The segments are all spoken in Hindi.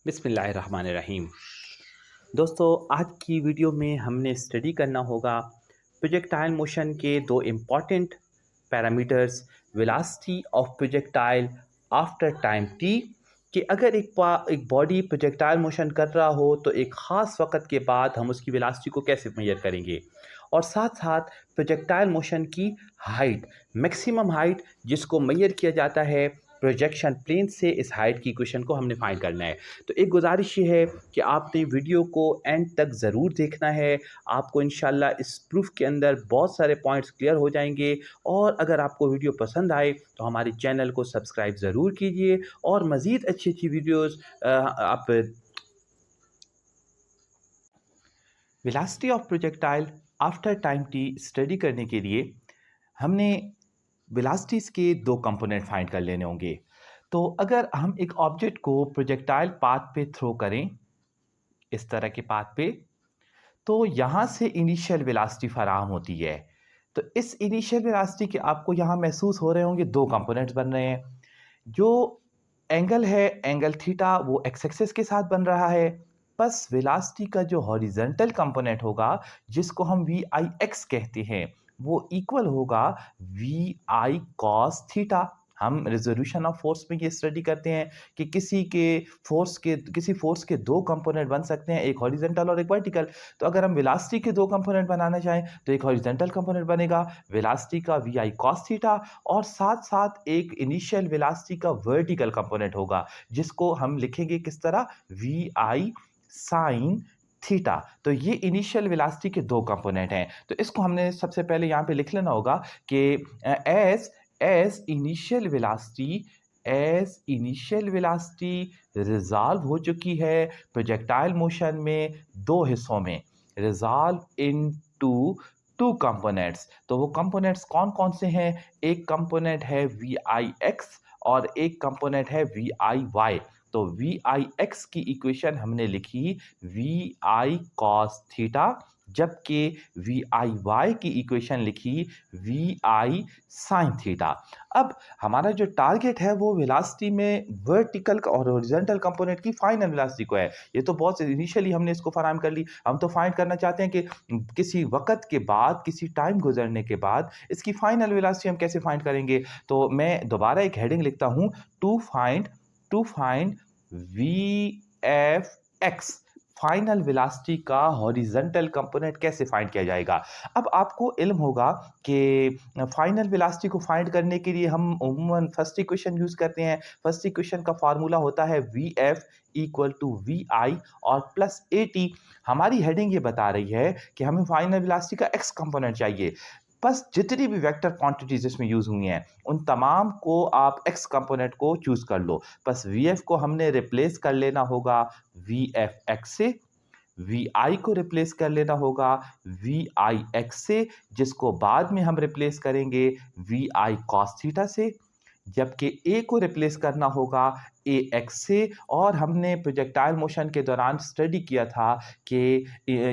बिस्मिल्लाहिर्रहमानिर्रहीम। दोस्तों, आज की वीडियो में हमने स्टडी करना होगा प्रोजेक्टाइल मोशन के दो important parameters, velocity of projectile after time T. कि अगर एक बॉडी प्रोजेक्टाइल मोशन कर रहा हो तो एक ख़ास वक्त के बाद हम उसकी वेलोसिटी को कैसे मेजर करेंगे, और साथ साथ प्रोजेक्टाइल मोशन की हाइट, मैक्सिमम हाइट जिसको मेजर किया जाता है प्रोजेक्शन प्लेन से, इस हाइट की इक्वेशन को हमने फाइंड करना है। तो एक गुजारिश ये है कि आपने वीडियो को एंड तक ज़रूर देखना है। आपको इंशाल्लाह इस प्रूफ के अंदर बहुत सारे पॉइंट्स क्लियर हो जाएंगे। और अगर आपको वीडियो पसंद आए तो हमारे चैनल को सब्सक्राइब ज़रूर कीजिए, और मज़ीद अच्छी अच्छी वीडियोज़ आप velocity of projectile after time T study करने के लिए हमने वेलोसिटीज़ के दो कंपोनेंट फाइंड कर लेने होंगे। तो अगर हम एक ऑब्जेक्ट को प्रोजेक्टाइल पाथ पे थ्रो करें, इस तरह के पाथ पे, तो यहाँ से इनिशियल वेलोसिटी फराहम होती है। तो इस इनिशियल वेलोसिटी के आपको यहाँ महसूस हो रहे होंगे दो कंपोनेंट्स बन रहे हैं। जो एंगल है, एंगल थीटा, वो एक्स एक्सिस के साथ बन रहा है। बस वेलोसिटी का जो हॉरिजॉन्टल कंपोनेंट होगा, जिसको हम वी आई एक्स कहते हैं, वो इक्वल होगा वी आई कॉस थीटा। हम रिजोल्यूशन ऑफ फोर्स में ये स्टडी करते हैं कि किसी फोर्स के दो कंपोनेंट बन सकते हैं, एक हॉरिजॉन्टल और एक वर्टिकल। तो अगर हम वेलोसिटी के दो कंपोनेंट बनाना चाहें तो एक हॉरिजॉन्टल कंपोनेंट बनेगा वेलोसिटी का वी आई कॉस थीटा, और साथ साथ एक इनिशियल वेलोसिटी का वर्टिकल कंपोनेंट होगा, जिसको हम लिखेंगे किस तरह, वी आई साइन थीटा। तो ये इनिशियल वेलोसिटी के दो कंपोनेंट हैं। तो इसको हमने सबसे पहले यहाँ पे लिख लेना होगा कि S S initial velocity resolve हो चुकी है प्रोजेक्टाइल मोशन में दो हिस्सों में, रिजॉल्व इनटू टू कंपोनेंट्स। तो वो कंपोनेंट्स कौन कौन से हैं? एक कंपोनेंट है वी आई एक्स और एक कंपोनेंट है वी आई वाई। तो वी आई एक्स की इक्वेशन हमने लिखी वी आई कॉस थीटा, जबकि वी आई वाई की इक्वेशन लिखी वी आई साइन थीटा। अब हमारा जो टारगेट है वो वेलोसिटी में वर्टिकल और हॉरिजॉन्टल कंपोनेंट की फाइनल वेलोसिटी को है। ये तो बहुत इनिशियली हमने इसको फराहम कर ली। हम तो फाइंड करना चाहते हैं कि किसी वक्त के बाद, किसी टाइम गुजरने के बाद इसकी फाइनल वेलोसिटी हम कैसे फाइंड करेंगे। तो मैं दोबारा एक हेडिंग लिखता हूं, to find v f x, final velocity का हॉरिजॉन्टल कंपोनेंट कैसे फाइंड किया जाएगा। अब आपको इल्म होगा कि फाइनल वेलोसिटी को फाइंड करने के लिए हम उम्मन फर्स्ट इक्वेशन यूज करते हैं। फर्स्ट इक्वेशन का फार्मूला होता है V F equal to V I और प्लस ए टी। हमारी हेडिंग ये बता रही है कि हमें फाइनल वेलोसिटी का एक्स कंपोनेंट चाहिए। बस जितनी भी वेक्टर क्वांटिटीज इसमें यूज हुई हैं, उन तमाम को आप एक्स कंपोनेंट को चूज कर लो। बस वी एफ को हमने रिप्लेस कर लेना होगा वी एफ एक्स से, वी आई को रिप्लेस कर लेना होगा वी आई एक्स से, जिसको बाद में हम रिप्लेस करेंगे वी आई कॉस थीटा से, जबकि ए को रिप्लेस करना होगा ए एक्स से। और हमने प्रोजेक्टाइल मोशन के दौरान स्टडी किया था कि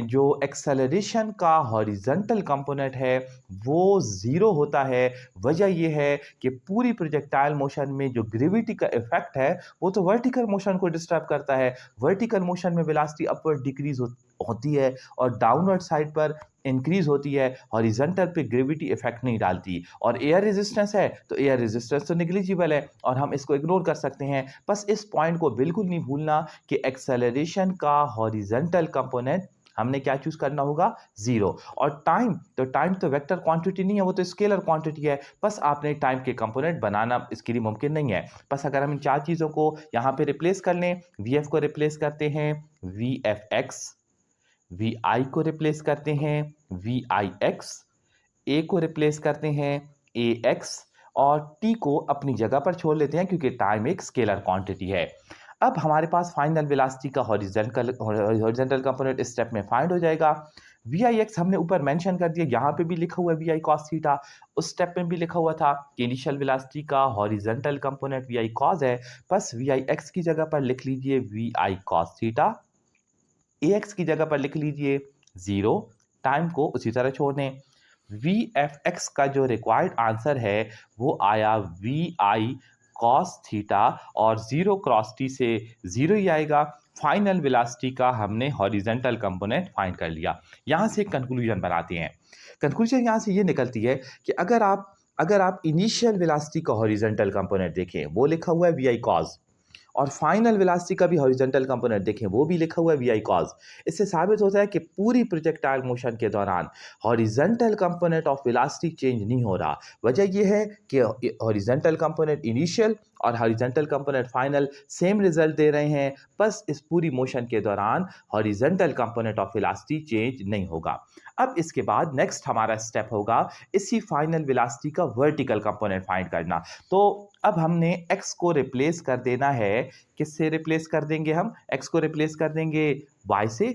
जो एक्सेलरेशन का हॉरिजॉन्टल कंपोनेंट है वो ज़ीरो होता है। वजह यह है कि पूरी प्रोजेक्टाइल मोशन में जो ग्रेविटी का इफेक्ट है वो तो वर्टिकल मोशन को डिस्टर्ब करता है। वर्टिकल मोशन में वेलोसिटी अपवर्ड डिक्रीज होती है और डाउनवर्ड साइड पर इंक्रीज होती है। हॉरिजॉन्टल पे ग्रेविटी इफेक्ट नहीं डालती। और एयर रेजिस्टेंस है तो एयर रेजिस्टेंस तो नेग्लिजिबल है और हम इसको इग्नोर कर सकते हैं। बस इस पॉइंट को बिल्कुल नहीं भूलना कि एक्सेलरेशन का हॉरिजॉन्टल कंपोनेंट हमने क्या चूज करना होगा, जीरो। और टाइम तो वेक्टर क्वांटिटी नहीं है, वो तो स्केलर क्वांटिटी है। बस आपने टाइम के कंपोनेंट बनाना इसके लिए मुमकिन नहीं है। बस अगर हम इन चार चीजों को यहाँ पे रिप्लेस कर लें, वी एफ को रिप्लेस करते हैं वी एफ एक्स, वी आई को रिप्लेस करते हैं वी आई एक्स, ए को रिप्लेस करते हैं ए एक्स, और टी को अपनी जगह पर छोड़ लेते हैं क्योंकि टाइम एक स्केलर क्वांटिटी है। अब हमारे पास फाइनल वेलोसिटी का हॉरिजॉन्टल कंपोनेंट इस स्टेप में फाइंड हो जाएगा। वी आई एक्स हमने ऊपर मेंशन कर दिया, यहाँ पे भी लिखा हुआ है वी आई कॉस थीटा, उस स्टेप में भी लिखा हुआ था कि इनिशियल वेलोसिटी का horizontal component we i cos है। बस वी आई एक्स की जगह पर लिख लीजिए v i cos theta, a x की जगह पर लिख लीजिए जीरो, टाइम को उसी तरह छोड़ दें। वी एफ एक्स का जो रिक्वायर्ड आंसर है वो आया वी आई कॉस थीटा और 0 क्रॉस टी से 0 ही आएगा। फाइनल वेलोसिटी का हमने हॉरिजॉन्टल कंपोनेंट फाइंड कर लिया। यहाँ से एक कंक्लूजन बनाते हैं। कंक्लूजन यहाँ से ये निकलती है कि अगर आप इनिशियल वेलोसिटी का हॉरिजॉन्टल कंपोनेंट देखें, वो लिखा हुआ है वी आई कॉस, और फाइनल वेलोसिटी का भी हॉरिजॉन्टल कंपोनेंट देखें, वो भी लिखा हुआ है वी आई कॉस। इससे साबित होता है कि पूरी प्रोजेक्टाइल मोशन के दौरान horizontal component of velocity change नहीं हो रहा। वजह यह है कि हॉरिजॉन्टल कंपोनेंट इनिशियल और horizontal component final same result दे रहे हैं, बस इस पूरी मोशन के दौरान horizontal component of velocity change नहीं होगा। अब इसके बाद नेक्स्ट हमारा स्टेप होगा इसी फाइनल वेलोसिटी का वर्टिकल कंपोनेंट फाइंड करना। तो अब हमने x को रिप्लेस कर देना है। किससे रिप्लेस कर देंगे हम? x को रिप्लेस कर देंगे y से।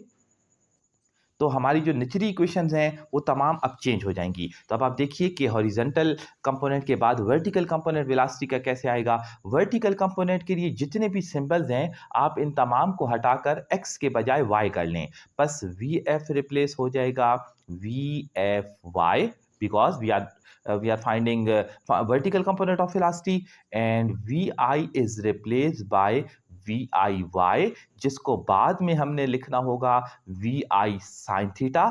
तो हमारी जो निचली इक्वेशंस हैं वो तमाम अब चेंज हो जाएंगी। तो अब आप देखिए कि हॉरिजॉन्टल कंपोनेंट के बाद वर्टिकल कंपोनेंट वेलोसिटी का कैसे आएगा। वर्टिकल कंपोनेंट के लिए जितने भी सिंबल्स हैं आप इन तमाम को हटाकर x के बजाय y कर लें। बस वी एफ रिप्लेस हो जाएगा v f y, because we are finding vertical component of velocity, and vi is replaced by viy, जिसको बाद में हमने लिखना होगा vi sin theta.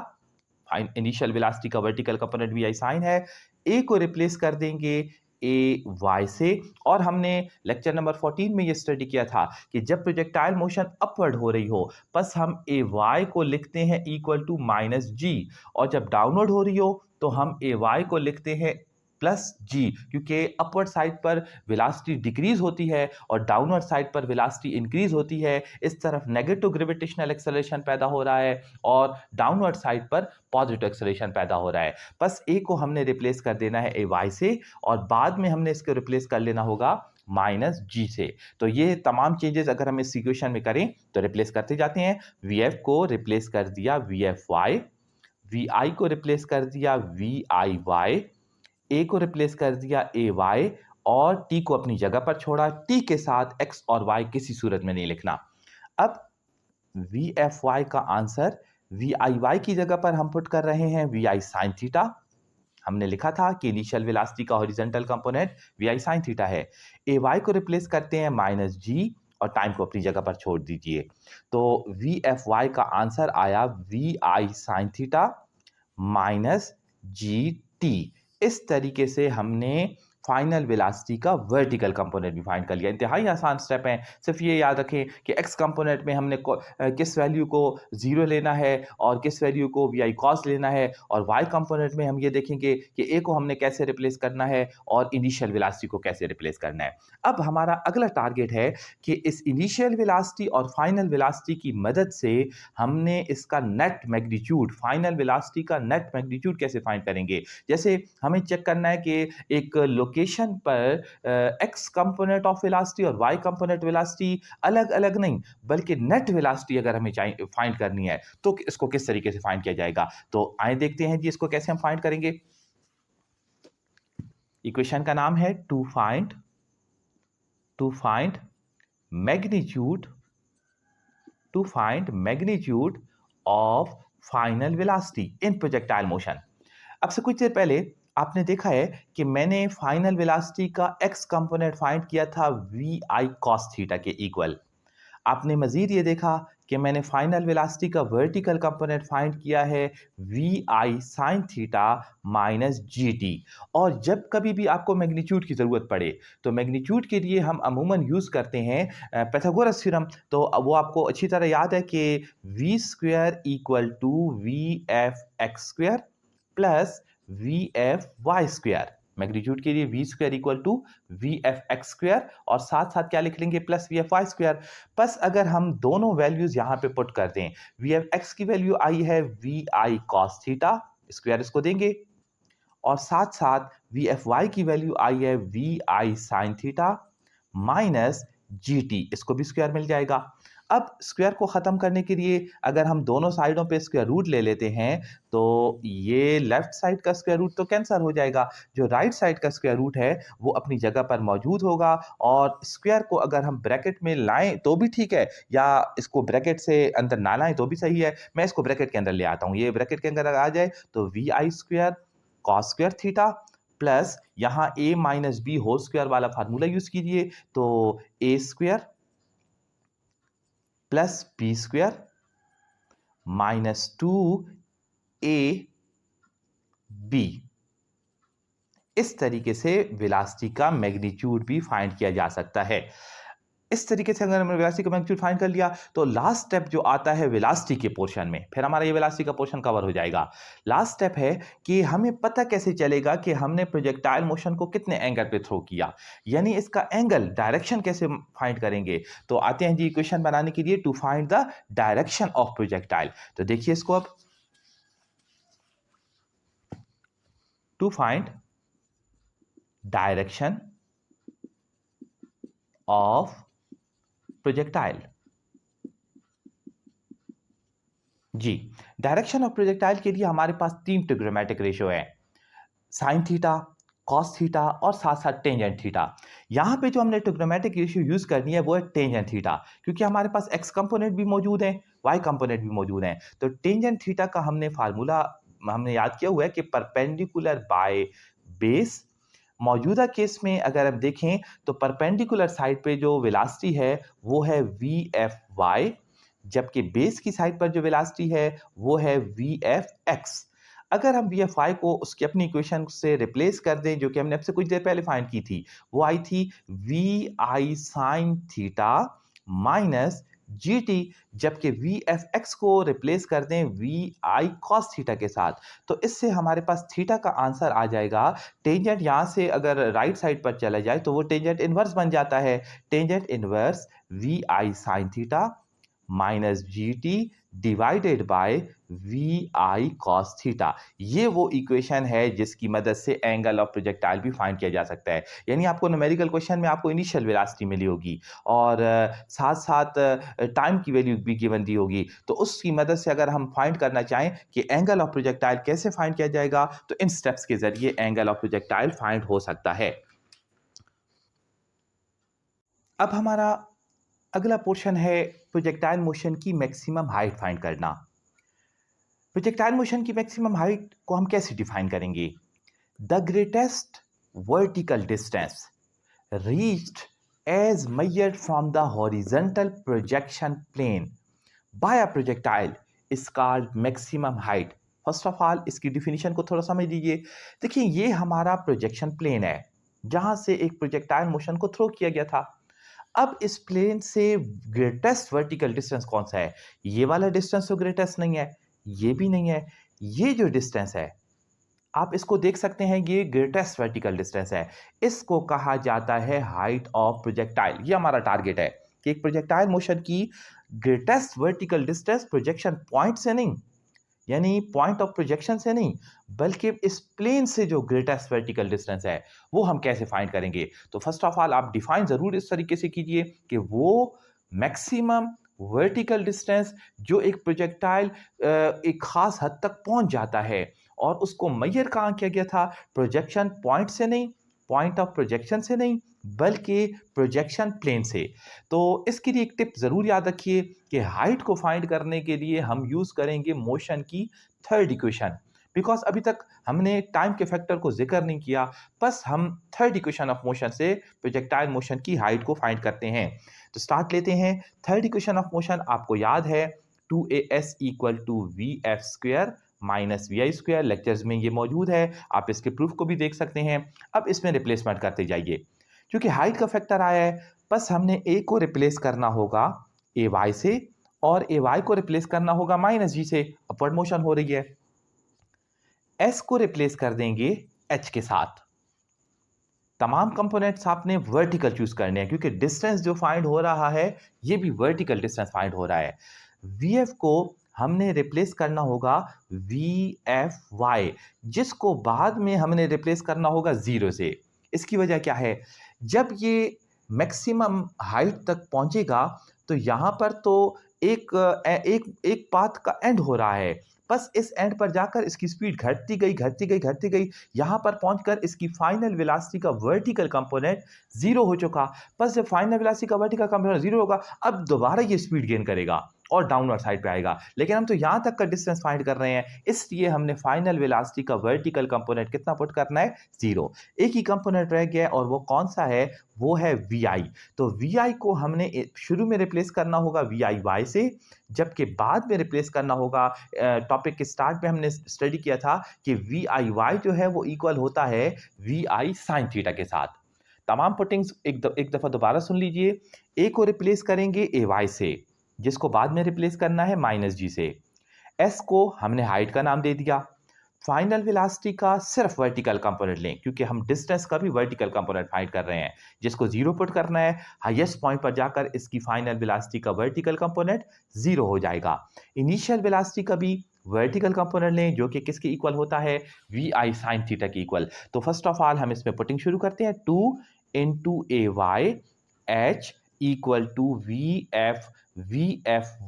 Initial velocity का वर्टिकल कंपोनेंट vi sin है। a को रिप्लेस कर देंगे ए वाई से। और हमने लेक्चर नंबर 14 में ये स्टडी किया था कि जब प्रोजेक्टाइल मोशन अपवर्ड हो रही हो, बस हम ए वाई को लिखते हैं इक्वल टू माइनस जी, और जब डाउनवर्ड हो रही हो तो हम ए वाई को लिखते हैं प्लस जी, क्योंकि अपवर्ड साइड पर वेलोसिटी डिक्रीज होती है और डाउनवर्ड साइड पर वेलोसिटी इंक्रीज होती है। इस तरफ नेगेटिव ग्रेविटेशनल एक्सेलरेशन पैदा हो रहा है और डाउनवर्ड साइड पर पॉजिटिव एक्सेलरेशन पैदा हो रहा है। बस ए को हमने रिप्लेस कर देना है ए वाई से, और बाद में हमने इसको रिप्लेस कर लेना होगा माइनस जी से। तो ये तमाम चेंजेस अगर हम इस इक्वेशन में करें तो रिप्लेस करते जाते हैं। वी एफ को रिप्लेस कर दिया वी एफ वाई, वी आई को रिप्लेस कर दिया वी आई वाई, ए को रिप्लेस कर दिया ए वाई, और टी को अपनी जगह पर छोड़ा। टी के साथ एक्स और वाई किसी सूरत में नहीं लिखना। अब वी एफ वाई का आंसर वी आई वाई की जगह पर हम पुट कर रहे हैं वी आई साइन थीटा। हमने लिखा था कि इनिशियल वेलोसिटी का horizontal component we i sine theta है। ए वाई को रिप्लेस करते हैं माइनस जी, और टाइम को अपनी जगह पर छोड़ दीजिए। तो वी एफ वाई का आंसर आया v i sine theta minus g t. इस तरीके से हमने फाइनल वेलोसिटी का वर्टिकल कंपोनेंट भी फाइंड कर लिया। इंतहाई आसान स्टेप है। सिर्फ ये याद रखें कि एक्स कंपोनेंट में हमने किस वैल्यू को 0 लेना है और किस वैल्यू को वी आई कॉस लेना है, और वाई कंपोनेंट में हम ये देखेंगे कि ए को हमने कैसे रिप्लेस करना है और इनिशियल वेलोसिटी को कैसे रिप्लेस करना है। अब हमारा अगला टारगेट है कि इस इनिशियल वेलोसिटी और फाइनल वेलोसिटी की मदद से हमने इसका नेट मैग्नीट्यूड, फाइनल वेलोसिटी का नेट मैग्नीट्यूड कैसे फाइंड करेंगे। जैसे हमें चेक करना है कि एक लोकेशन पर एक्स कंपोनेंट ऑफ वेलोसिटी और वाई कंपोनेंट वेलोसिटी अलग अलग नहीं, बल्कि नेट वेलोसिटी अगर हमें फाइंड करनी है तो इसको किस तरीके से फाइंड किया जाएगा। तो आइए देखते हैं जी इसको कैसे हम फाइंड करेंगे। इक्वेशन का नाम है to find magnitude of final velocity in projectile motion. अब से कुछ देर पहले आपने देखा है कि मैंने फाइनल वेलोसिटी का एक्स कंपोनेंट फाइंड किया था वी आई कॉस थीटा के इक्वल। आपने मजीद ये देखा कि मैंने फाइनल वेलोसिटी का वर्टिकल कंपोनेंट फाइंड किया है v i sine theta minus g t. और जब कभी भी आपको मैग्नीट्यूड की ज़रूरत पड़े तो मैग्नीट्यूड के लिए हम अमूमन यूज़ करते हैं पाइथागोरस थ्योरम। तो वो आपको अच्छी तरह याद है कि v square equal to v f x square plus v f y square. Magnitude के लिए v square equal to v f x square, और साथ साथ क्या लिख लेंगे plus v f y square. बस अगर हम दोनों वैल्यूज यहां पे पुट कर दें, वी एफ एक्स की वैल्यू आई है v i cos theta, square इसको देंगे, और साथ साथ वी एफ वाई की वैल्यू आई है v i sine theta minus g t, इसको भी स्क्वायर मिल जाएगा। अब स्क्वायर को ख़त्म करने के लिए अगर हम दोनों साइडों पे स्क्वायर रूट ले लेते हैं तो ये लेफ्ट साइड का स्क्वायर रूट तो कैंसिल हो जाएगा, जो राइट साइड का स्क्वायर रूट है वो अपनी जगह पर मौजूद होगा। और स्क्वायर को अगर हम ब्रैकेट में लाएं तो भी ठीक है, या इसको ब्रैकेट से अंदर ना लाएं तो भी सही है। मैं इसको ब्रैकेट के अंदर ले आता हूँ, ये ब्रैकेट के अंदर आ जाए तो v i square cos square theta plus यहाँ a minus b whole square वाला फार्मूला यूज कीजिए, तो a square plus b square minus 2a b. इस तरीके से वेलोसिटी का मैग्नीट्यूड भी फाइंड किया जा सकता है। इस तरीके से अगर हमने वेलोसिटी का मैग्नीट्यूड फाइंड कर लिया, तो लास्ट स्टेप जो आता है वेलोसिटी के पोर्शन में, फिर हमारा ये वेलोसिटी का पोर्शन कवर हो जाएगा। लास्ट स्टेप है कि हमें पता कैसे चलेगा कि हमने प्रोजेक्टाइल मोशन को कितने एंगल पे थ्रो किया, यानी इसका एंगल डायरेक्शन कैसे फाइंड करेंगे। तो आते हैं जी इक्वेशन बनाने के लिए, to find the direction of projectile. तो देखिए इसको अब, to find direction of projectile. जी, डायरेक्शन ऑफ प्रोजेक्टाइल के लिए हमारे पास 3 ट्रिग्नोमेट्रिक रेशियो है, साइन थीटा, कॉस थीटा और साथ साथ टेंजेंट थीटा। यहाँ पे जो हमने ट्रिग्नोमेट्रिक रेशियो यूज करनी है वो है टेंजेंट थीटा, क्योंकि हमारे पास एक्स कंपोनेंट भी मौजूद है, वाई कंपोनेंट भी मौजूद है। तो टेंजेंट थीटा का हमने फार्मूला हमने याद किया हुआ है कि परपेंडिकुलर बाय बेस। मौजूदा केस में अगर हम देखें तो परपेंडिकुलर साइड पे जो वेलोसिटी है वो है वी एफ वाई, जबकि बेस की साइड पर जो वेलोसिटी है वो है वी एफ एक्स। अगर हम वी एफ आई को उसकी अपनी इक्वेशन से रिप्लेस कर दें, जो कि हमने आपसे कुछ देर पहले फाइंड की थी, वो आई थी v i sine theta minus g t, जबकि वी एफ एक्स को रिप्लेस कर दें वी आई कॉस थीटा के साथ, तो इससे हमारे पास थीटा का आंसर आ जाएगा। टेंजेंट यहाँ से अगर राइट साइड पर चला जाए तो वो टेंजेंट इनवर्स बन जाता है, tangent inverse v i sine theta minus g t divided by v i cos theta. ये वो इक्वेशन है जिसकी मदद से एंगल ऑफ प्रोजेक्टाइल भी फाइंड किया जा सकता है। यानी आपको न्यूमेरिकल क्वेश्चन में आपको इनिशियल वेलोसिटी मिली होगी और साथ साथ टाइम की वैल्यू भी गिवन दी होगी, तो उसकी मदद से अगर हम फाइंड करना चाहें कि एंगल ऑफ प्रोजेक्टाइल कैसे फाइंड किया जाएगा, तो इन स्टेप्स के जरिए एंगल ऑफ प्रोजेक्टाइल फाइंड हो सकता है। अब हमारा अगला पोर्शन है प्रोजेक्टाइल मोशन की मैक्सिमम हाइट फाइंड करना। प्रोजेक्टाइल मोशन की मैक्सिमम हाइट को हम कैसे डिफाइन करेंगे? The greatest vertical distance reached as measured from the horizontal projection plane by a projectile is called maximum height. First of all इसकी डिफिनीशन को थोड़ा समझ लीजिए। देखिए ये हमारा प्रोजेक्शन प्लेन है जहां से एक प्रोजेक्टाइल मोशन को थ्रो किया गया था। अब इस प्लेन से ग्रेटेस्ट वर्टिकल डिस्टेंस कौन सा है? ये वाला डिस्टेंस तो ग्रेटेस्ट नहीं है, ये भी नहीं है, ये जो डिस्टेंस है आप इसको देख सकते हैं, ये ग्रेटेस्ट वर्टिकल डिस्टेंस है। इसको कहा जाता है हाइट ऑफ प्रोजेक्टाइल। ये हमारा टारगेट है कि एक प्रोजेक्टाइल मोशन की greatest vertical distance projection point से नहीं, यानी पॉइंट ऑफ प्रोजेक्शन से नहीं, बल्कि इस प्लेन से जो ग्रेटेस्ट वर्टिकल डिस्टेंस है वो हम कैसे फाइंड करेंगे। तो फर्स्ट ऑफ ऑल आप डिफाइन जरूर इस तरीके से कीजिए कि वो मैक्सिमम वर्टिकल डिस्टेंस जो एक प्रोजेक्टाइल एक खास हद तक पहुंच जाता है और उसको मेजर कहाँ किया गया था, प्रोजेक्शन पॉइंट से नहीं, पॉइंट ऑफ प्रोजेक्शन से नहीं, बल्कि प्रोजेक्शन प्लेन से। तो इसके लिए एक टिप जरूर याद रखिए कि हाइट को फाइंड करने के लिए हम यूज करेंगे मोशन की थर्ड इक्वेशन, बिकॉज अभी तक हमने टाइम के फैक्टर को जिक्र नहीं किया, बस हम थर्ड इक्वेशन ऑफ मोशन से प्रोजेक्टाइल मोशन की हाइट को फाइंड करते हैं। तो स्टार्ट लेते हैं। थर्ड इक्वेशन ऑफ मोशन आपको याद है 2as equal to v f square minus v i square. Lectures में ये मौजूद है, आप इसके प्रूफ को भी देख सकते हैं। अब इसमें रिप्लेसमेंट करते जाइए, क्योंकि हाइट का फैक्टर आया है, बस हमने ए को रिप्लेस करना होगा ए वाई से और ए वाई को रिप्लेस करना होगा माइनस जी से, अपवर्ड मोशन हो रही है। एस को रिप्लेस कर देंगे एच के साथ। तमाम कंपोनेंट्स आपने वर्टिकल चूज करने हैं, क्योंकि डिस्टेंस जो फाइंड हो रहा है ये भी वर्टिकल डिस्टेंस फाइंड हो रहा है। वी एफ को हमने रिप्लेस करना होगा वी एफ वाई, जिसको बाद में हमने रिप्लेस करना होगा जीरो से। इसकी वजह क्या है, जब ये मैक्सिमम हाइट तक पहुंचेगा तो यहां पर तो एक एक एक पाथ का एंड हो रहा है, बस इस एंड पर जाकर इसकी स्पीड घटती गई घटती गई घटती गई, यहां पर पहुंचकर इसकी फाइनल वेलोसिटी का वर्टिकल कंपोनेंट जीरो हो चुका। बस जब फाइनल वेलोसिटी का वर्टिकल कंपोनेंट जीरो होगा अब दोबारा ये स्पीड गेन करेगा और डाउनवर्ड साइड पे आएगा। लेकिन हम तो यहाँ तक का डिस्टेंस फाइंड कर रहे हैं, इसलिए हमने फाइनल वेलोसिटी का वर्टिकल कंपोनेंट कितना पुट करना है? 0। एक ही कंपोनेंट रह गया और वो कौन सा है? वो है vi। तो vi को हमने शुरू में रिप्लेस करना होगा vi से, जबकि बाद में रिप्लेस करना होगा टॉपिक के स्टार्ट में हमने स्टडी किया था कि vi जो है वो इक्वल होता है vi sin थीटा के साथ। तमाम पुटिंग्स एक दफा दोबारा सुन लीजिए। a को रिप्लेस करेंगे ay से, जिसको बाद में रिप्लेस करना है -g से। s को हमने हाइट का नाम दे दिया। फाइनल वेलोसिटी का सिर्फ वर्टिकल कंपोनेंट लें, क्योंकि हम डिस्टेंस का भी वर्टिकल कंपोनेंट फाइंड कर रहे हैं, जिसको 0 पुट करना है। हाईएस्ट पॉइंट पर जाकर इसकी फाइनल वेलोसिटी का वर्टिकल कंपोनेंट 0 हो जाएगा। इनिशियल वेलोसिटी का भी वर्टिकल कंपोनेंट लें, जो कि किसके इक्वल होता है? vi sin थीटा के इक्वल। तो फर्स्ट ऑफ ऑल हम इसमें पुटिंग शुरू करते हैं। 2 into ay h equal to vf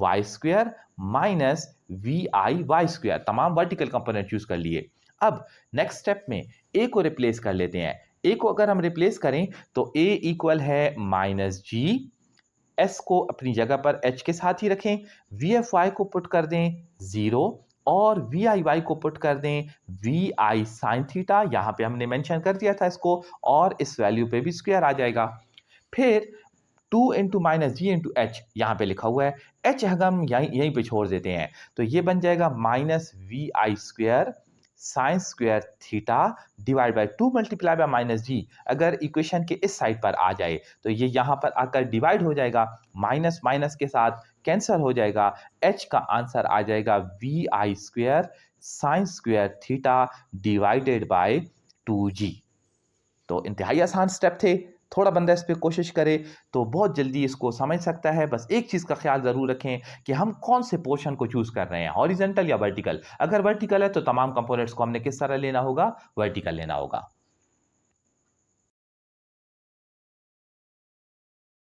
y square minus vi y square. तमाम वर्टिकल कंपोनेंट यूज कर लिए। अब नेक्स्ट स्टेप में a को रिप्लेस कर लेते हैं। a को अगर हम रिप्लेस करें तो a इक्वल है -g, s को अपनी जगह पर h के साथ ही रखें, vfy को पुट कर दें 0 और viy को पुट कर दें vi sin थीटा। यहाँ पे हमने मेंशन कर दिया था इसको, और इस वैल्यू पे भी स्क्वायर आ जाएगा। फिर 2 इंटू -g इंटू h यहाँ पे लिखा हुआ है, h हम यहीं पे छोड़ देते हैं, तो ये बन जाएगा -vi square sine square theta divide by 2 multiply by -g। अगर इक्वेशन के इस साइड पर आ जाए तो ये यहाँ पर आकर डिवाइड हो जाएगा, माइनस माइनस के साथ कैंसिल हो जाएगा। h का आंसर आ जाएगा vi square sine square theta divided by 2g। तो इंतहाई आसान स्टेप थे। थोड़ा बंदा इस पे कोशिश करे तो बहुत जल्दी इसको समझ सकता है। बस एक चीज़ का ख्याल ज़रूर रखें कि हम कौन से पोर्शन को चूज़ कर रहे हैं, हॉरिजॉन्टल या वर्टिकल। अगर वर्टिकल है तो तमाम कंपोनेंट्स को हमने किस तरह लेना होगा? वर्टिकल लेना होगा।